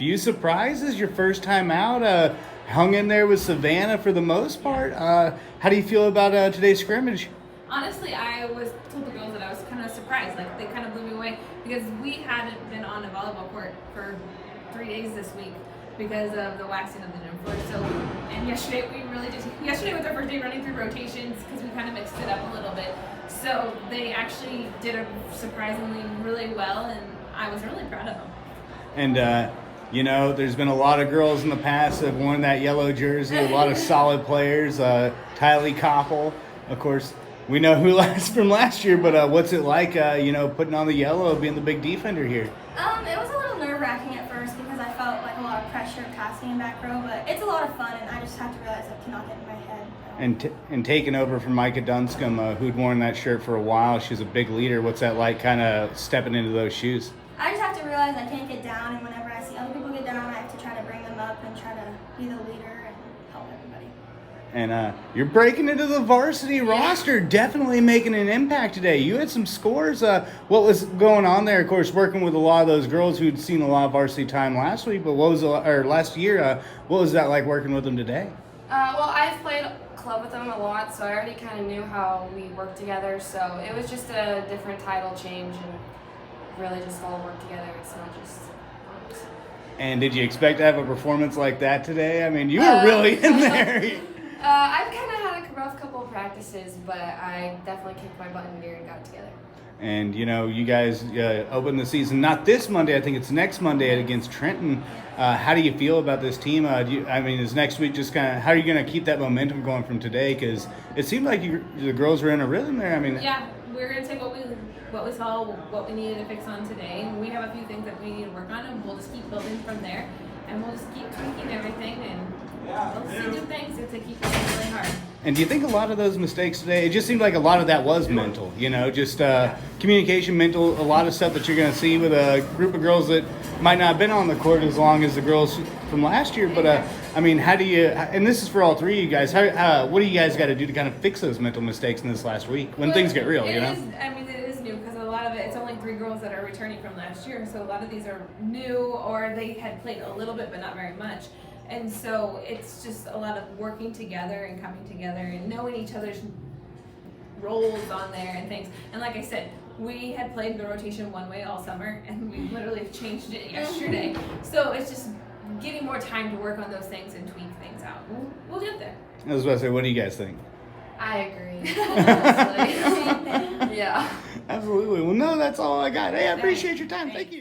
few surprises. Your first time out, hung in there with Savannah for the most part. How do you feel about today's scrimmage? Honestly, I was told the girls that I was kind of surprised. Like, they kind of blew me away because we hadn't been on a volleyball court for 3 days this week because of the waxing of the gym floor. So, and yesterday yesterday was our first day running through rotations because we kind of mixed it up a little bit. So they actually did a surprisingly really well, and I was really proud of them. And, there's been a lot of girls in the past that have worn that yellow jersey, a lot of solid players. Tylee Koppel, of course, we know who from last year, but what's it like, putting on the yellow, being the big defender here? It was a little nerve-wracking at first because I felt like a lot of pressure passing in back row, but it's a lot of fun, and I just have to realize I cannot get in my head. And taking over from Micah Dunscombe, who'd worn that shirt for a while. She's a big leader. What's that like, kind of stepping into those shoes? I just have to realize I can't get down, and whenever I see other people get down, I have to try to bring them up and try to be the leader and help everybody. And you're breaking into the varsity roster, definitely making an impact today. You had some scores. What was going on there? Of course, working with a lot of those girls who'd seen a lot of varsity time last week, but last year? What was that like working with them today? Well, I've played club with them a lot, so I already kind of knew how we worked together. So it was just a different title change and really just all work together. It's not just. And did you expect to have a performance like that today? I mean, you were really in there. I've kind of had a rough couple of practices, but I definitely kicked my butt in gear and got it together. And, you guys open the season, not this Monday, I think it's next Monday against Trenton. How do you feel about this team? Is next week just kind of, how are you going to keep that momentum going from today? Because it seemed like the girls were in a rhythm there. Yeah, we're going to take what we saw, what we needed to fix on today. And we have a few things that we need to work on, and we'll just keep building from there. And we'll just keep tweaking everything, and we'll see new things to keep working really hard. And do you think a lot of those mistakes today, it just seemed like a lot of that was mental, just communication, mental, a lot of stuff that you're going to see with a group of girls that might not have been on the court as long as the girls from last year. But, how do you, and this is for all three of you guys, what do you guys got to do to kind of fix those mental mistakes in this last week when things get real, It is new because a lot of it's only 3 girls that are returning from last year. So a lot of these are new, or they had played a little bit but not very much. And so it's just a lot of working together and coming together and knowing each other's roles on there and things. And like I said, we had played the rotation one way all summer, and we literally changed it yesterday. So it's just getting more time to work on those things and tweak things out. We'll get there. I was about to say, what do you guys think? I agree. Honestly. Yeah. Absolutely. Well, no, that's all I got. Hey, I appreciate your time. Thank you.